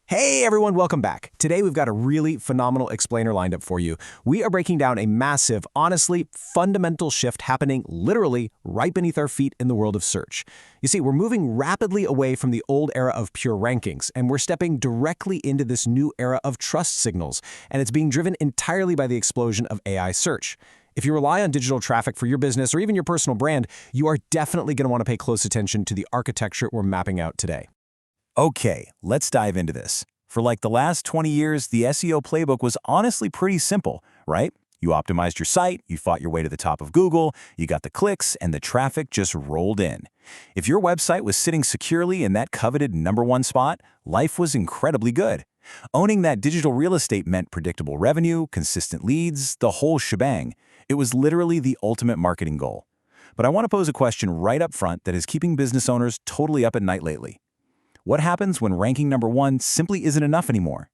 Hey everyone, welcome back. Today we've got a really phenomenal explainer lined up for you. We are breaking down a massive, honestly, fundamental shift happening literally right beneath our feet in the world of search. You see, we're moving rapidly away from the old era of pure rankings, and we're stepping directly into this new era of trust signals, and it's being driven entirely by the explosion of AI search. If you rely on digital traffic for your business or even your personal brand, you are definitely going to want to pay close attention to the architecture we're mapping out today. Okay, let's dive into this. For like the last 20 years, the SEO playbook was honestly pretty simple, right? You optimized your site, you fought your way to the top of Google, you got the clicks, and the traffic just rolled in. If your website was sitting securely in that coveted #1 spot, life was incredibly good. Owning that digital real estate meant predictable revenue, consistent leads, the whole shebang. It was literally the ultimate marketing goal. But I want to pose a question right up front that is keeping business owners totally up at night lately. What happens when ranking #1 simply isn't enough anymore?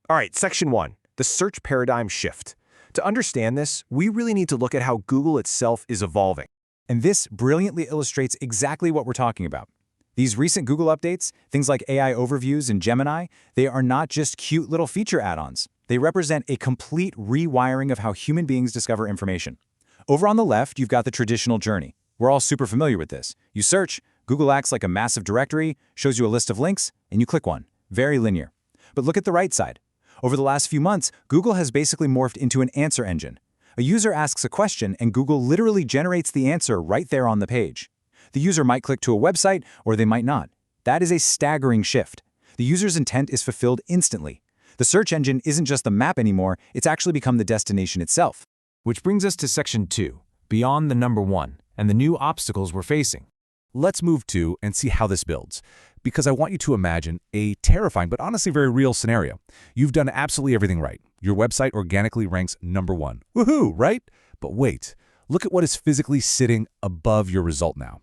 All right, Section 1, the search paradigm shift. To understand this, we really need to look at how Google itself is evolving. And this brilliantly illustrates exactly what we're talking about. These recent Google updates, things like AI overviews and Gemini, they are not just cute little feature add-ons. They represent a complete rewiring of how human beings discover information. Over on the left, you've got the traditional journey. We're all super familiar with this. You search, Google acts like a massive directory, shows you a list of links, and you click one. Very linear. But look at the right side. Over the last few months, Google has basically morphed into an answer engine. A user asks a question, and Google literally generates the answer right there on the page. The user might click to a website, or they might not. That is a staggering shift. The user's intent is fulfilled instantly. The search engine isn't just the map anymore, it's actually become the destination itself. Which brings us to Section 2, beyond the #1, and the new obstacles we're facing. Let's move to and see how this builds, because I want you to imagine a terrifying but honestly very real scenario. You've done absolutely everything right. Your website organically ranks #1. Woohoo, right? But wait, look at what is physically sitting above your result now.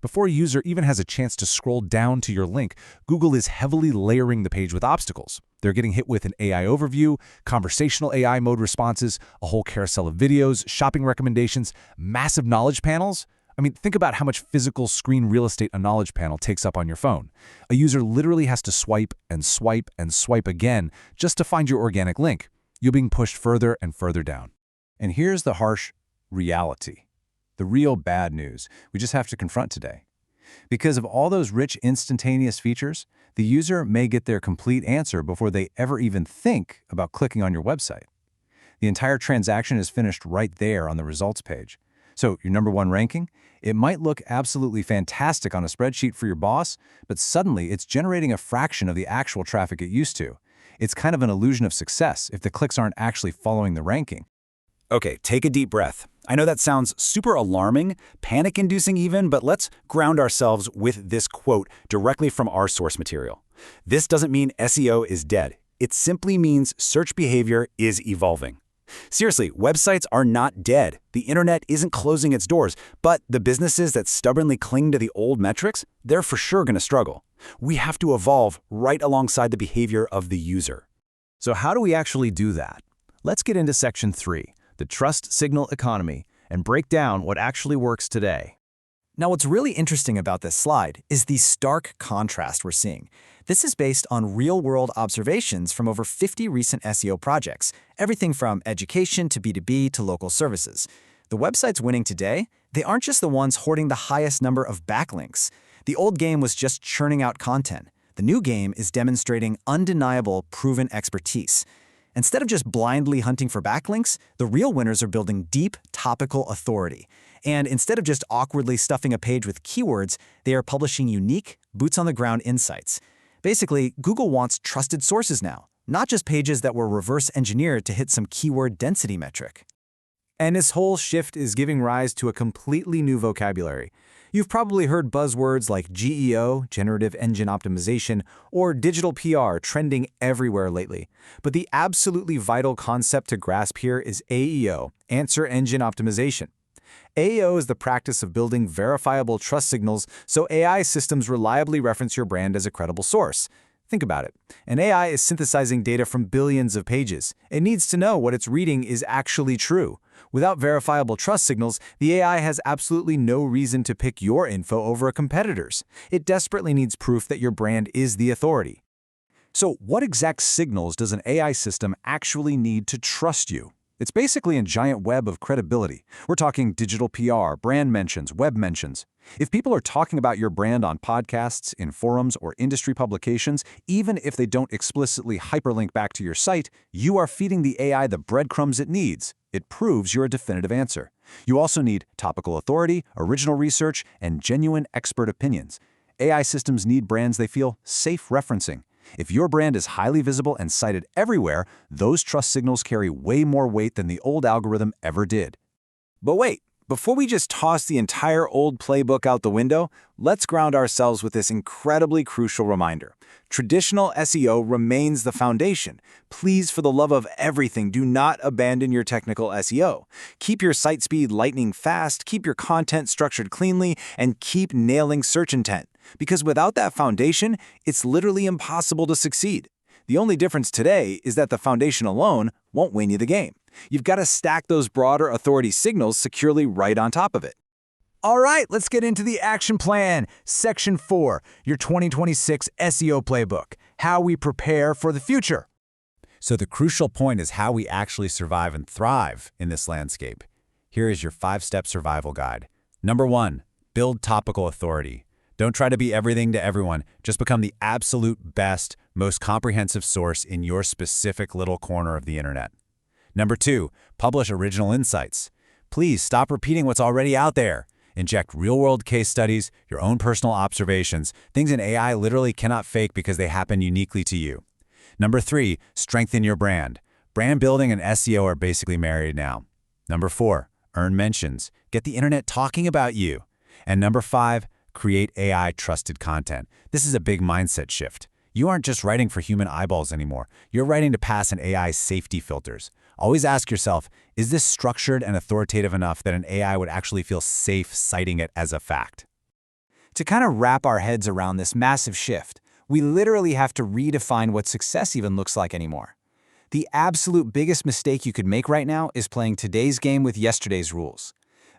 Before a user even has a chance to scroll down to your link, Google is heavily layering the page with obstacles. They're getting hit with an AI overview, conversational AI mode responses, a whole carousel of videos, shopping recommendations, massive knowledge panels. I mean, think about how much physical screen real estate a knowledge panel takes up on your phone. A user literally has to swipe and swipe and swipe again just to find your organic link. You're being pushed further and further down. And here's the harsh reality. The real bad news we just have to confront today. Because of all those rich instantaneous features, the user may get their complete answer before they ever even think about clicking on your website. The entire transaction is finished right there on the results page. So your #1 ranking, it might look absolutely fantastic on a spreadsheet for your boss, but suddenly it's generating a fraction of the actual traffic it used to. It's kind of an illusion of success if the clicks aren't actually following the ranking. Okay, take a deep breath. I know that sounds super alarming, panic-inducing even, but let's ground ourselves with this quote directly from our source material. This doesn't mean SEO is dead. It simply means search behavior is evolving. Seriously, websites are not dead. The internet isn't closing its doors, but the businesses that stubbornly cling to the old metrics, they're for sure going to struggle. We have to evolve right alongside the behavior of the user. So how do we actually do that? Let's get into Section 3, the trust signal economy, and break down what actually works today. Now, what's really interesting about this slide is the stark contrast we're seeing. This is based on real-world observations from over 50 recent SEO projects, everything from education to B2B to local services. The websites winning today, they aren't just the ones hoarding the highest number of backlinks. The old game was just churning out content. The new game is demonstrating undeniable, proven expertise. Instead of just blindly hunting for backlinks, the real winners are building deep, topical authority. And instead of just awkwardly stuffing a page with keywords, they are publishing unique, boots-on-the-ground insights. Basically, Google wants trusted sources now, not just pages that were reverse-engineered to hit some keyword density metric. And this whole shift is giving rise to a completely new vocabulary. You've probably heard buzzwords like GEO, Generative Engine Optimization, or digital PR trending everywhere lately. But the absolutely vital concept to grasp here is AEO, Answer Engine Optimization. AEO is the practice of building verifiable trust signals so AI systems reliably reference your brand as a credible source. Think about it. An AI is synthesizing data from billions of pages. It needs to know what it's reading is actually true. Without verifiable trust signals, the AI has absolutely no reason to pick your info over a competitor's. It desperately needs proof that your brand is the authority. So what exact signals does an AI system actually need to trust you? It's basically a giant web of credibility. We're talking digital PR, brand mentions, web mentions. If people are talking about your brand on podcasts, in forums, or industry publications, even if they don't explicitly hyperlink back to your site, you are feeding the AI the breadcrumbs it needs. It proves you're a definitive answer. You also need topical authority, original research, and genuine expert opinions. AI systems need brands they feel safe referencing. If your brand is highly visible and cited everywhere, those trust signals carry way more weight than the old algorithm ever did. But wait, before we just toss the entire old playbook out the window, let's ground ourselves with this incredibly crucial reminder. Traditional SEO remains the foundation. Please, for the love of everything, do not abandon your technical SEO. Keep your site speed lightning fast, keep your content structured cleanly, and keep nailing search intent. Because without that foundation, it's literally impossible to succeed. The only difference today is that the foundation alone won't win you the game. You've got to stack those broader authority signals securely right on top of it. All right, let's get into the action plan. Section 4, your 2026 SEO playbook, how we prepare for the future. So the crucial point is how we actually survive and thrive in this landscape. Here is your 5-step survival guide. Number 1, build topical authority. Don't try to be everything to everyone. Just become the absolute best, most comprehensive source in your specific little corner of the internet. Number 2, publish original insights. Please stop repeating what's already out there. Inject real-world case studies, your own personal observations, things an AI literally cannot fake because they happen uniquely to you. Number 3, strengthen your brand. Brand building and SEO are basically married now. Number 4, earn mentions. Get the internet talking about you. And number 5, create AI-trusted content. This is a big mindset shift. You aren't just writing for human eyeballs anymore. You're writing to pass an AI's safety filters. Always ask yourself, is this structured and authoritative enough that an AI would actually feel safe citing it as a fact? To kind of wrap our heads around this massive shift, we literally have to redefine what success even looks like anymore. The absolute biggest mistake you could make right now is playing today's game with yesterday's rules.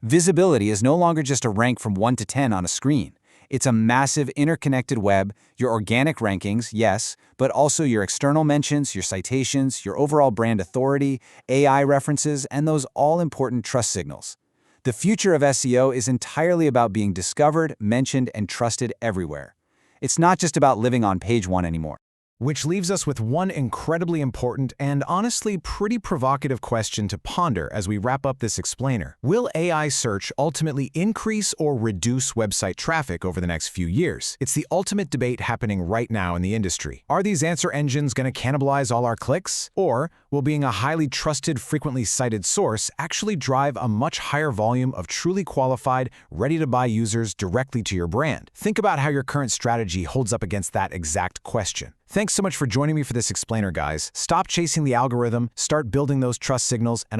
Visibility is no longer just a rank from 1 to 10 on a screen. It's a massive interconnected web, your organic rankings, yes, but also your external mentions, your citations, your overall brand authority, AI references, and those all-important trust signals. The future of SEO is entirely about being discovered, mentioned, and trusted everywhere. It's not just about living on page 1 anymore. Which leaves us with one incredibly important and honestly pretty provocative question to ponder as we wrap up this explainer. Will AI search ultimately increase or reduce website traffic over the next few years? It's the ultimate debate happening right now in the industry. Are these answer engines going to cannibalize all our clicks? Or will being a highly trusted, frequently cited source actually drive a much higher volume of truly qualified, ready-to-buy users directly to your brand? Think about how your current strategy holds up against that exact question. Thanks so much for joining me for this explainer, guys. Stop chasing the algorithm, start building those trust signals, and